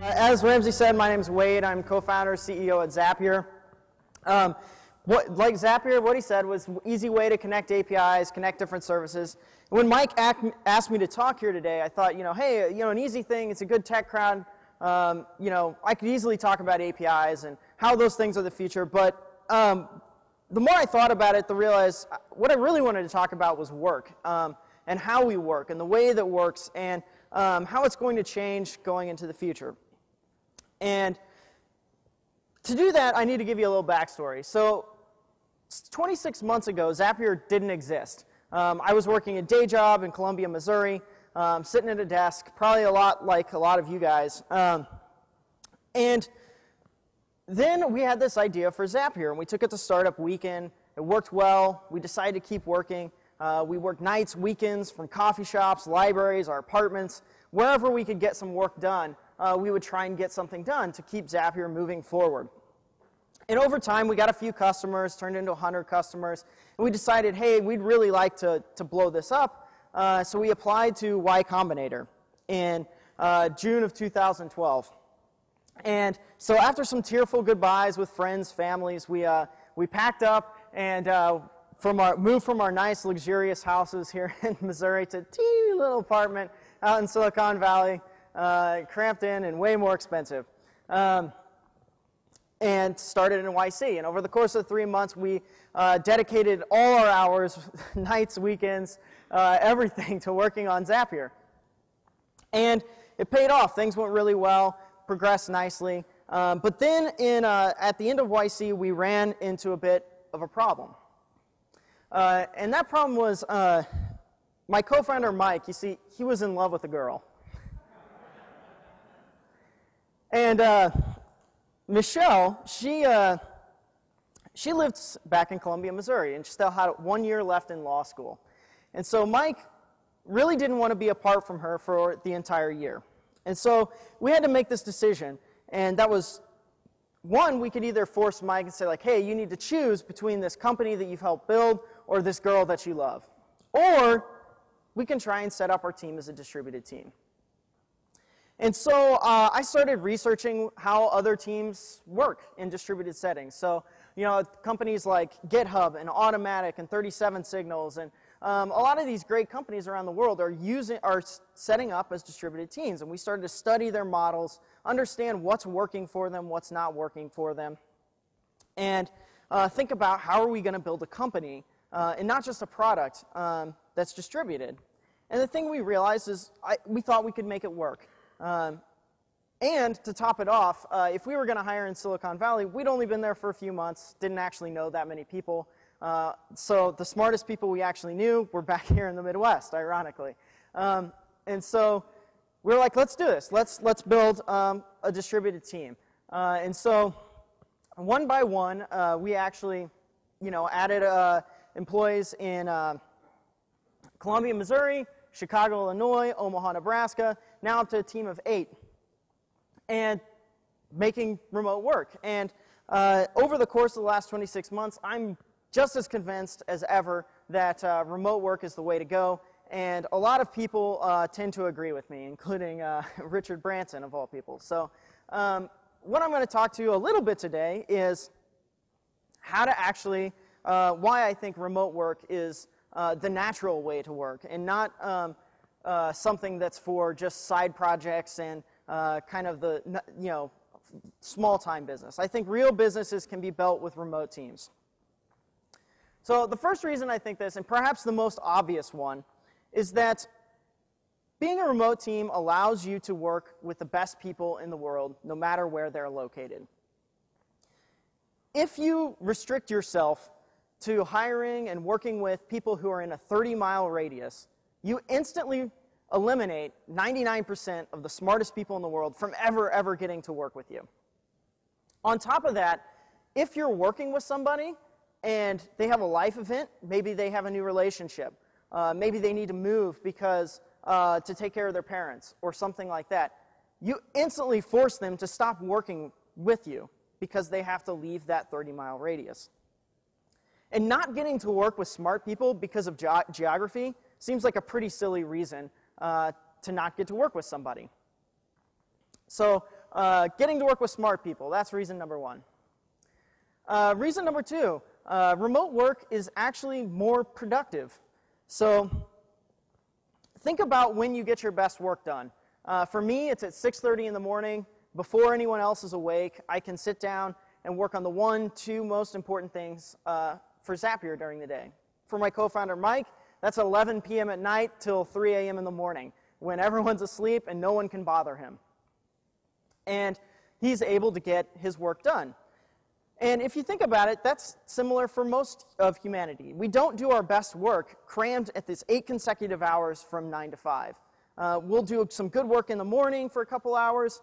As Ramsey said, my name is Wade. I'm co-founder, CEO at Zapier. Like Zapier, what he said was easy way to connect APIs, connect different services. When Mike asked me to talk here today, I thought, hey, an easy thing. It's a good tech crowd. I could easily talk about APIs and how those things are the future. But the more I thought about it, the realized what I really wanted to talk about was work and how we work and the way that works and how it's going to change going into the future. And to do that, I need to give you a little backstory. So 26 months ago, Zapier didn't exist. I was working a day job in Columbia, Missouri, sitting at a desk, probably a lot like a lot of you guys. And then we had this idea for Zapier, and we took it to Startup Weekend. It worked well. We decided to keep working. We worked nights, weekends, from coffee shops, libraries, our apartments, wherever we could get some work done. We would try and get something done to keep Zapier moving forward. And over time, we got a few customers, turned into 100 customers, and we decided, hey, we'd really like to blow this up. So we applied to Y Combinator in June of 2012. And so after some tearful goodbyes with friends, families, we packed up and moved from our nice, luxurious houses here in Missouri to a teeny little apartment out in Silicon Valley, cramped in and way more expensive. And started in YC. And over the course of 3 months, we dedicated all our hours, nights, weekends, everything to working on Zapier. And it paid off. Things went really well, progressed nicely. But then at the end of YC, we ran into a bit of a problem. And that problem was my co-founder, Mike. You see, he was in love with a girl. And Michelle, she lived back in Columbia, Missouri, and she still had 1 year left in law school. And so Mike really didn't want to be apart from her for the entire year. And so we had to make this decision, and that was, one, we could either force Mike and say, like, hey, you need to choose between this company that you've helped build or this girl that you love. Or we can try and set up our team as a distributed team. And so I started researching how other teams work in distributed settings. So, companies like GitHub and Automatic and 37 Signals and a lot of these great companies around the world are setting up as distributed teams. And we started to study their models, understand what's working for them, what's not working for them, and think about how are we going to build a company and not just a product that's distributed. And the thing we realized is we thought we could make it work. And to top it off, if we were going to hire in Silicon Valley, we'd only been there for a few months, didn't actually know that many people. So the smartest people we actually knew were back here in the Midwest, ironically. And so we were like, let's do this. Let's build a distributed team. And so one by one, we actually added employees in Columbia, Missouri, Chicago, Illinois, Omaha, Nebraska, now up to a team of 8, and making remote work. And over the course of the last 26 months, I'm just as convinced as ever that remote work is the way to go. And a lot of people tend to agree with me, including Richard Branson, of all people. So what I'm going to talk to you a little bit today is how to actually, why I think remote work is the natural way to work, and not something that's for just side projects and kind of the small-time business. I think real businesses can be built with remote teams. So the first reason I think this, and perhaps the most obvious one, is that being a remote team allows you to work with the best people in the world, no matter where they're located. If you restrict yourself to hiring and working with people who are in a 30-mile radius, you instantly eliminate 99% of the smartest people in the world from ever getting to work with you. On top of that, if you're working with somebody and they have a life event, maybe they have a new relationship, maybe they need to move because to take care of their parents or something like that, you instantly force them to stop working with you because they have to leave that 30-mile radius. And not getting to work with smart people because of geography seems like a pretty silly reason to not get to work with somebody. So getting to work with smart people, that's reason number one. Reason number two, remote work is actually more productive. So think about when you get your best work done. For me, it's at 6:30 in the morning. Before anyone else is awake, I can sit down and work on the 1-2 most important things for Zapier during the day. For my co-founder, Mike, that's 11 p.m. at night till 3 a.m. in the morning, when everyone's asleep and no one can bother him. And he's able to get his work done. And if you think about it, that's similar for most of humanity. We don't do our best work crammed at this 8 consecutive hours from 9 to 5. We'll do some good work in the morning for a couple hours,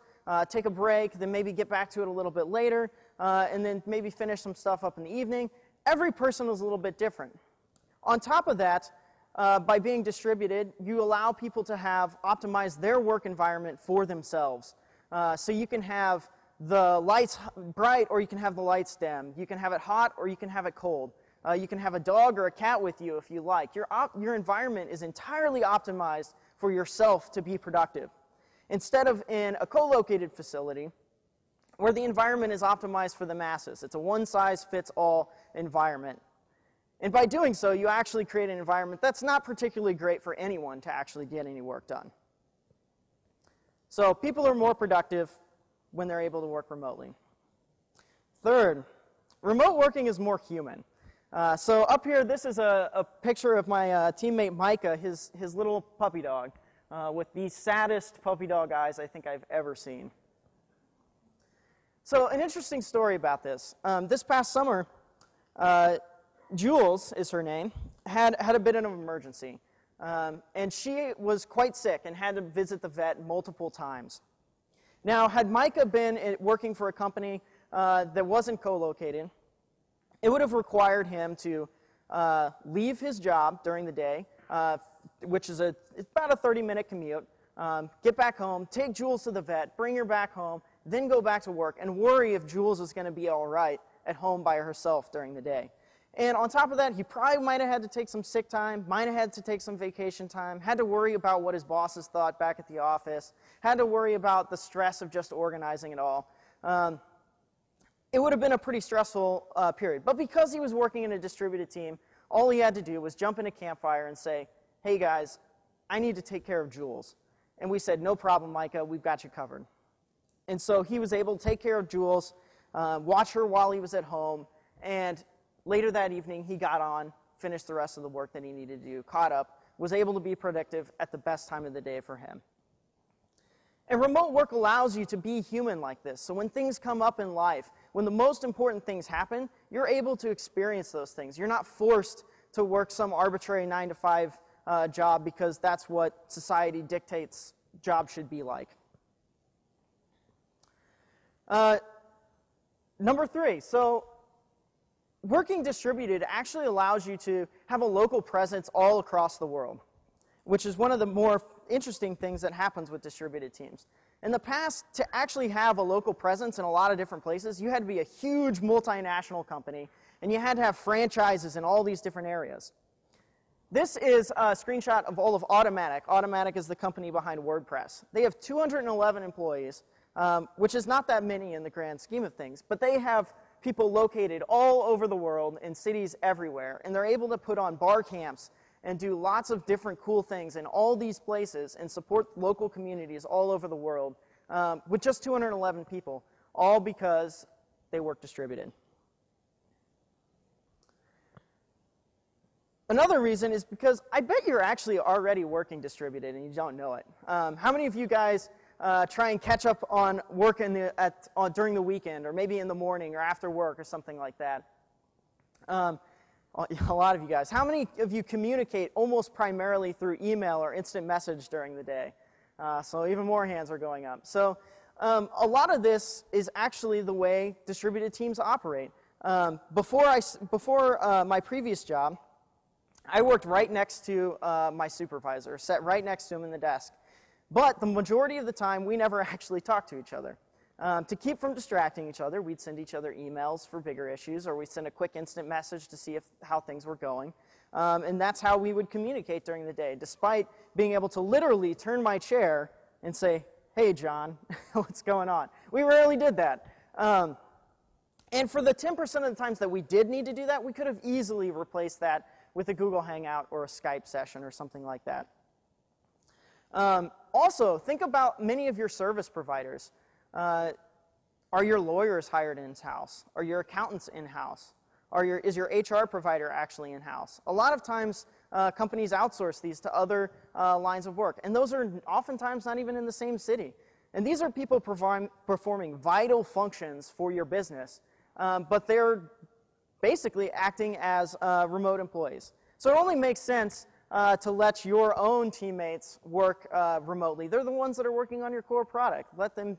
take a break, then maybe get back to it a little bit later, and then maybe finish some stuff up in the evening. Every person is a little bit different. On top of that, by being distributed, you allow people to have optimized their work environment for themselves. So you can have the lights bright or you can have the lights dim. You can have it hot or you can have it cold. You can have a dog or a cat with you if you like. Your environment is entirely optimized for yourself to be productive. Instead of in a co-located facility where the environment is optimized for the masses. It's a one-size-fits-all environment. And by doing so, you actually create an environment that's not particularly great for anyone to actually get any work done. So people are more productive when they're able to work remotely. Third, remote working is more human. So up here, this is a picture of my teammate Micah, his little puppy dog, with the saddest puppy dog eyes I think I've ever seen. So an interesting story about this. This past summer, Jules is her name, had a bit of an emergency. And she was quite sick and had to visit the vet multiple times. Now, had Micah been working for a company that wasn't co-located, it would have required him to leave his job during the day, which is about a 30-minute commute, get back home, take Jules to the vet, bring her back home, then go back to work, and worry if Jules was going to be all right at home by herself during the day. And on top of that, he probably might have had to take some sick time, might have had to take some vacation time, had to worry about what his bosses thought back at the office, had to worry about the stress of just organizing it all. It would have been a pretty stressful period. But because he was working in a distributed team, all he had to do was jump in a campfire and say, hey guys, I need to take care of Jules. And we said, no problem, Micah, we've got you covered. And so he was able to take care of Jules, watch her while he was at home, and later that evening, he got on, finished the rest of the work that he needed to do, caught up, was able to be productive at the best time of the day for him. And remote work allows you to be human like this. So when things come up in life, when the most important things happen, you're able to experience those things. You're not forced to work some arbitrary 9-to-5 job because that's what society dictates jobs should be like. Number 3, so working distributed actually allows you to have a local presence all across the world, which is one of the more interesting things that happens with distributed teams. In the past, to actually have a local presence in a lot of different places, you had to be a huge multinational company, and you had to have franchises in all these different areas. This is a screenshot of all of Automatic. Automatic is the company behind WordPress. They have 211 employees, which is not that many in the grand scheme of things, but they have people located all over the world in cities everywhere, and they're able to put on bar camps and do lots of different cool things in all these places and support local communities all over the world with just 211 people, all because they work distributed. Another reason is because I bet you're actually already working distributed and you don't know it. How many of you guys try and catch up on work during the weekend, or maybe in the morning or after work or something like that? A lot of you guys. How many of you communicate almost primarily through email or instant message during the day? So even more hands are going up. So a lot of this is actually the way distributed teams operate. Before my previous job, I worked right next to my supervisor, sat right next to him in the desk. But the majority of the time, we never actually talked to each other. To keep from distracting each other, we'd send each other emails for bigger issues, or we'd send a quick instant message to see how things were going. And that's how we would communicate during the day, despite being able to literally turn my chair and say, hey, John, what's going on? We rarely did that. And for the 10% of the times that we did need to do that, we could have easily replaced that with a Google Hangout or a Skype session or something like that. Also, think about many of your service providers. Are your lawyers hired in-house? Are your accountants in-house? Is your HR provider actually in-house? A lot of times, companies outsource these to other lines of work, and those are oftentimes not even in the same city. And these are people performing vital functions for your business, but they're basically acting as remote employees. So it only makes sense to let your own teammates work remotely. They're the ones that are working on your core product. Let them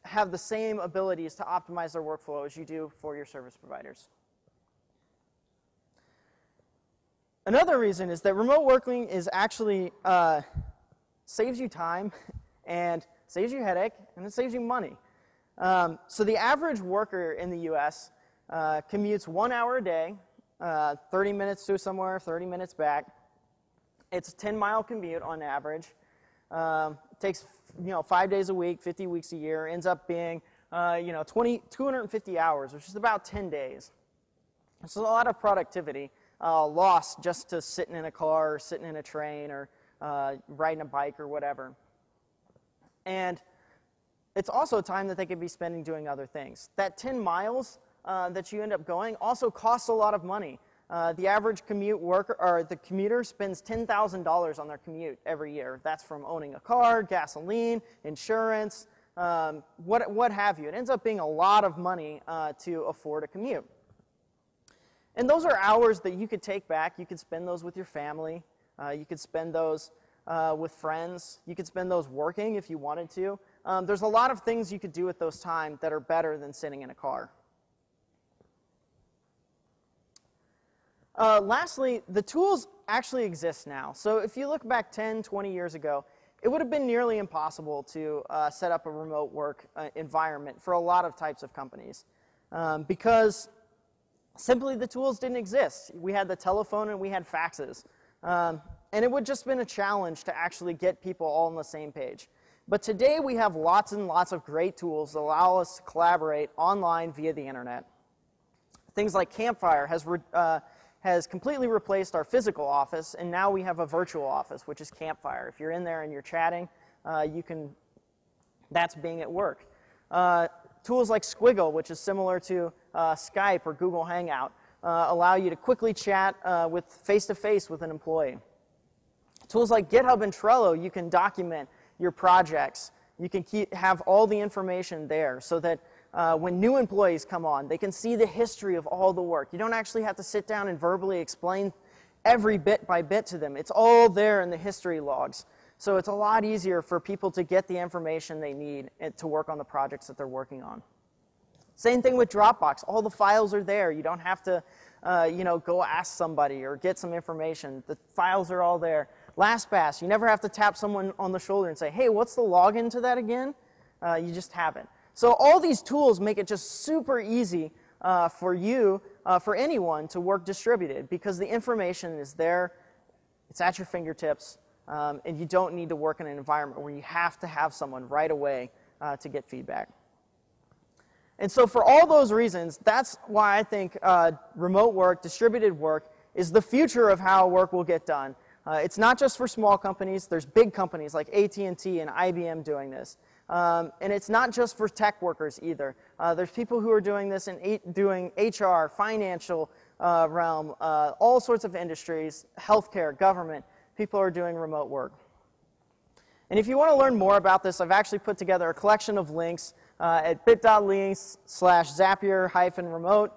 have the same abilities to optimize their workflow as you do for your service providers. Another reason is that remote working is actually saves you time and saves you headache and it saves you money. So the average worker in the US commutes 1 hour a day, 30 minutes to somewhere, 30 minutes back. It's a 10-mile commute on average. Takes 5 days a week, 50 weeks a year, ends up being 250 hours, which is about 10 days. So a lot of productivity lost just to sitting in a car or sitting in a train or riding a bike or whatever. And it's also time that they could be spending doing other things. That 10 miles that you end up going also costs a lot of money. The average commute worker or the commuter spends $10,000 on their commute every year. That's from owning a car, gasoline, insurance, what have you. It ends up being a lot of money to afford a commute. And those are hours that you could take back. You could spend those with your family. You could spend those with friends. You could spend those working if you wanted to. There's a lot of things you could do with those time that are better than sitting in a car. Lastly, the tools actually exist now. So if you look back 10, 20 years ago, it would have been nearly impossible to set up a remote work environment for a lot of types of companies because simply the tools didn't exist. We had the telephone and we had faxes. And it would just been a challenge to actually get people all on the same page. But today we have lots and lots of great tools that allow us to collaborate online via the internet. Things like Campfire has completely replaced our physical office, and now we have a virtual office, which is Campfire. If you're in there and you're chatting, that's being at work. Tools like Squiggle, which is similar to Skype or Google Hangout, allow you to quickly chat with face-to-face with an employee. Tools like GitHub and Trello, you can document your projects. You can have all the information there so that when new employees come on, they can see the history of all the work. You don't actually have to sit down and verbally explain every bit by bit to them. It's all there in the history logs. So it's a lot easier for people to get the information they need to work on the projects that they're working on. Same thing with Dropbox. All the files are there. You don't have to go ask somebody or get some information. The files are all there. LastPass, you never have to tap someone on the shoulder and say, hey, what's the login to that again? You just have it. So all these tools make it just super easy for anyone to work distributed because the information is there, it's at your fingertips, and you don't need to work in an environment where you have to have someone right away to get feedback. And so for all those reasons, that's why I think remote work, distributed work, is the future of how work will get done. It's not just for small companies. There's big companies like AT&T and IBM doing this. And it's not just for tech workers either. There's people who are doing this in doing HR, financial realm, all sorts of industries, healthcare, government. People are doing remote work. And if you want to learn more about this, I've actually put together a collection of links at bit.ly/Zapier-remote.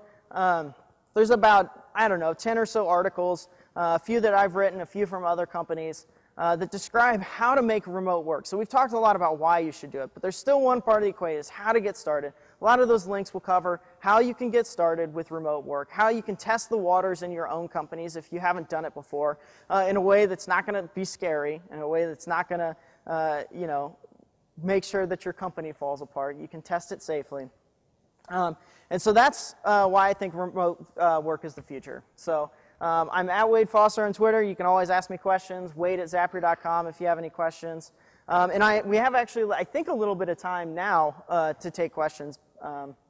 There's about, 10 or so articles, a few that I've written, a few from other companies, that describe how to make remote work. So we've talked a lot about why you should do it, but there's still one part of the equation is how to get started. A lot of those links will cover how you can get started with remote work, how you can test the waters in your own companies if you haven't done it before, in a way that's not going to be scary, in a way that's not going to, make sure that your company falls apart. You can test it safely. And so that's why I think remote work is the future. So I'm at Wade Foster on Twitter. You can always ask me questions. Wade@Zapier.com if you have any questions. And we have actually, I think, a little bit of time now to take questions.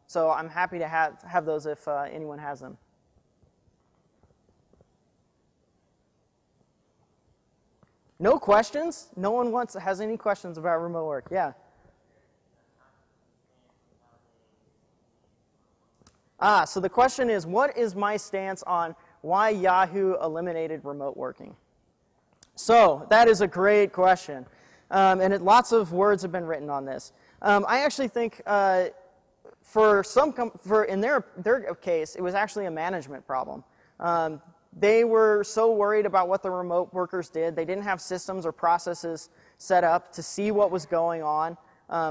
So I'm happy to have those if anyone has them. No questions? No one has any questions about remote work? Yeah. So the question is, what is my stance on why Yahoo eliminated remote working? So that is a great question. And lots of words have been written on this. I actually think in their case, it was actually a management problem. They were so worried about what the remote workers did. They didn't have systems or processes set up to see what was going on.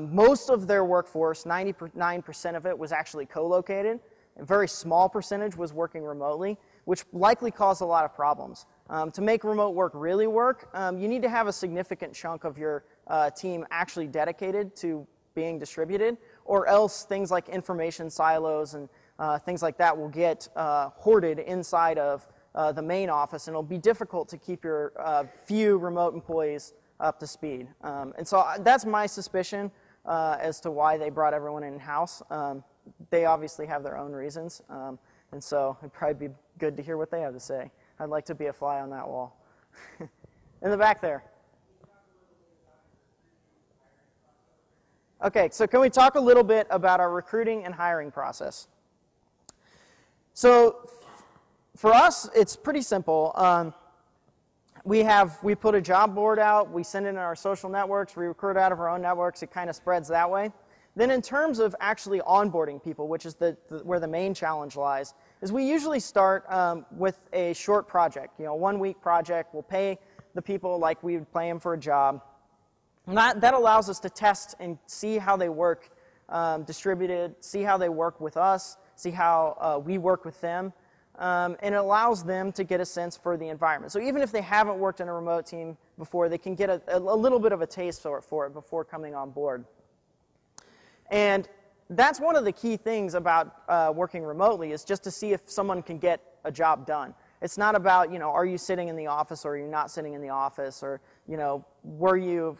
Most of their workforce, 99% of it, was actually co-located. A very small percentage was working remotely, which likely caused a lot of problems. To make remote work really work, you need to have a significant chunk of your team actually dedicated to being distributed, or else things like information silos and things like that will get hoarded inside of the main office, and it'll be difficult to keep your few remote employees up to speed. And so that's my suspicion as to why they brought everyone in-house. They obviously have their own reasons, and so it'd probably be good to hear what they have to say. I'd like to be a fly on that wall. In the back there. Okay, so can we talk a little bit about our recruiting and hiring process? So for us, it's pretty simple. We put a job board out, we send it in our social networks, we recruit out of our own networks, it kind of spreads that way. Then in terms of actually onboarding people, which is where the main challenge lies, is we usually start with a short project, a 1-week project. We'll pay the people like we would pay them for a job. And that allows us to test and see how they work distributed, see how they work with us, see how we work with them, and it allows them to get a sense for the environment. So even if they haven't worked in a remote team before, they can get a little bit of a taste for it before coming on board. And that's one of the key things about working remotely, is just to see if someone can get a job done. It's not about, are you sitting in the office or are you not sitting in the office, or, were you,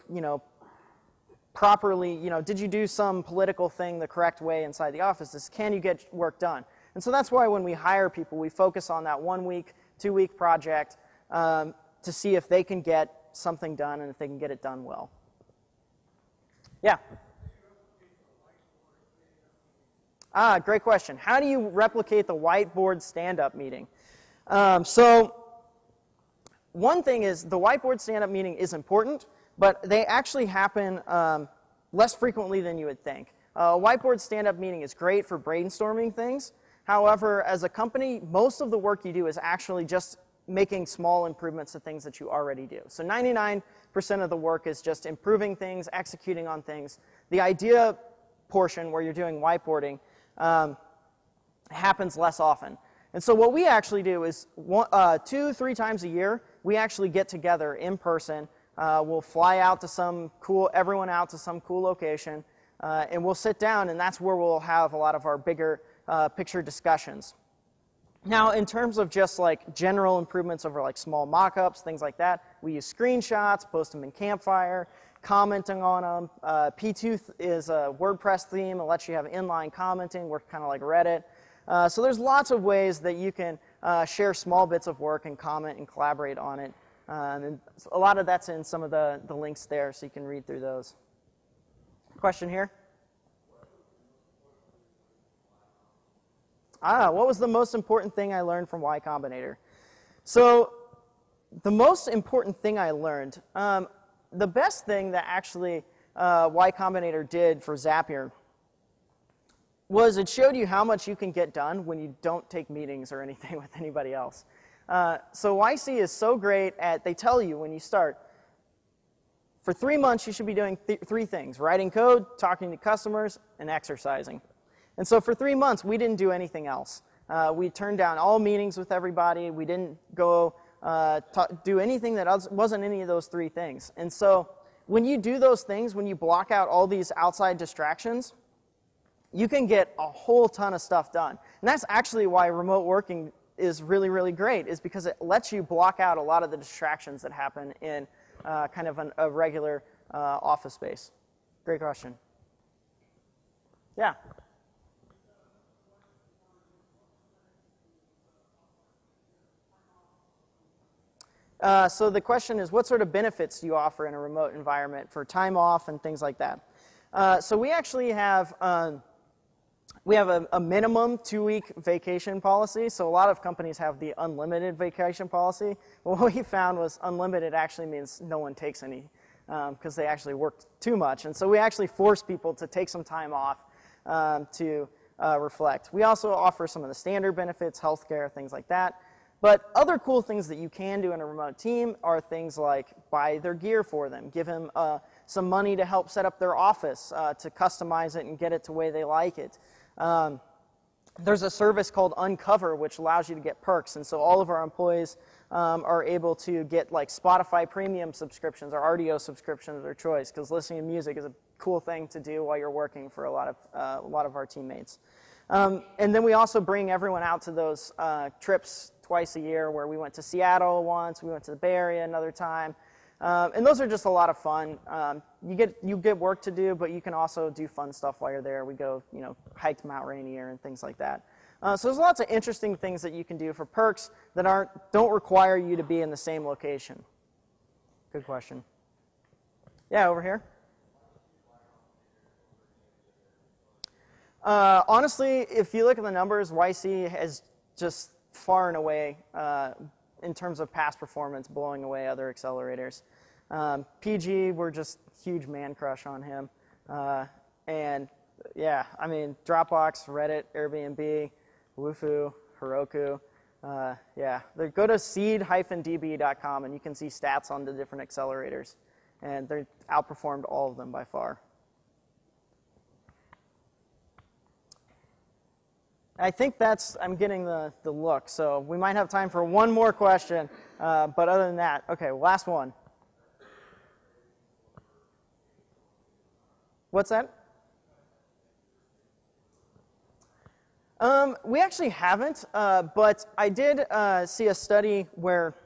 properly, did you do some political thing the correct way inside the office? It's, can you get work done? And so that's why when we hire people, we focus on that 1-week, 2-week project to see if they can get something done and if they can get it done well. Yeah? Great question. How do you replicate the whiteboard stand-up meeting? So one thing is the whiteboard stand-up meeting is important, but they actually happen less frequently than you would think. A whiteboard stand-up meeting is great for brainstorming things. However, as a company, most of the work you do is actually just making small improvements to things that you already do. So 99% of the work is just improving things, executing on things. The idea portion where you're doing whiteboarding happens less often. And so what we actually do is 2-3 times a year, we actually get together in person. We'll fly out to everyone out to some cool location, and we'll sit down, and that's where we'll have a lot of our bigger picture discussions. Now, in terms of just like general improvements over like small mock-ups, things like that, we use screenshots, post them in Campfire, commenting on them. P2 is a WordPress theme. It lets you have inline commenting, work kind of like Reddit. So there's lots of ways that you can share small bits of work and comment and collaborate on it. And a lot of that's in some of the links there, so you can read through those. Question here? What was the most important thing I learned from Y Combinator? So the most important thing I learned, the best thing that actually Y Combinator did for Zapier was it showed you how much you can get done when you don't take meetings or anything with anybody else. So YC is so great at, they tell you when you start, for 3 months you should be doing 3 things: writing code, talking to customers, and exercising. And so for 3 months we didn't do anything else. We turned down all meetings with everybody. We didn't go do anything that wasn't any of those 3 things. And so when you do those things, when you block out all these outside distractions, you can get a whole ton of stuff done. And that's actually why remote working is really, really great, is because it lets you block out a lot of the distractions that happen in kind of a regular office space? Great question. Yeah. So the question is, what sort of benefits do you offer in a remote environment for time off and things like that? So we actually have a minimum 2-week vacation policy. So a lot of companies have the unlimited vacation policy. But what we found was unlimited actually means no one takes any because they actually worked too much. And so we actually force people to take some time off to reflect. We also offer some of the standard benefits, healthcare, things like that. But other cool things that you can do in a remote team are things like buy their gear for them, give them some money to help set up their office, to customize it and get it to the way they like it. There's a service called Uncover, which allows you to get perks. And so all of our employees are able to get like Spotify premium subscriptions or RDO subscriptions of their choice, because listening to music is a cool thing to do while you're working for a lot of our teammates. And then we also bring everyone out to those trips twice a year, where we went to Seattle once, we went to the Bay Area another time. And those are just a lot of fun. You get work to do, but you can also do fun stuff while you're there. We go, hike Mount Rainier and things like that. So there's lots of interesting things that you can do for perks that don't require you to be in the same location. Good question. Yeah, over here. Honestly, if you look at the numbers, YC is just far and away, in terms of past performance, blowing away other accelerators. PG, we're just huge man crush on him. And yeah, I mean, Dropbox, Reddit, Airbnb, Wufoo, Heroku. Yeah, go to seed-db.com and you can see stats on the different accelerators. And they outperformed all of them by far. I think I'm getting the look, so we might have time for one more question, but other than that, okay, last one. What's that? We actually haven't, but I did see a study where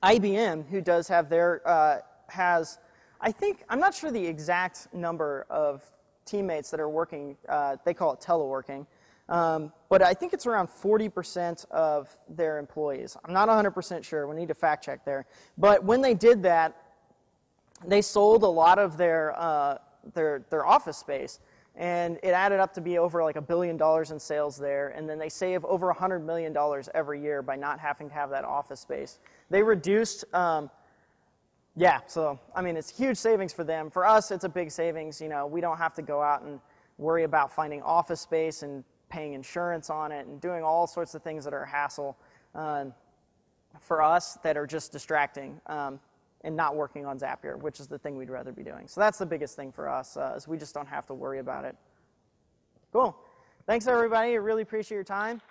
IBM, who does have their, I'm not sure the exact number of teammates that are working, they call it teleworking, but I think it's around 40% of their employees. I'm not 100% sure. We need to fact check there. But when they did that, they sold a lot of their office space, and it added up to be over like $1 billion in sales there. And then they save over $100 million every year by not having to have that office space. They reduced. Yeah, so I mean, it's huge savings for them. For us, it's a big savings. We don't have to go out and worry about finding office space and paying insurance on it and doing all sorts of things that are a hassle for us that are just distracting and not working on Zapier, which is the thing we'd rather be doing. So that's the biggest thing for us, is we just don't have to worry about it. Cool. Thanks, everybody. I really appreciate your time.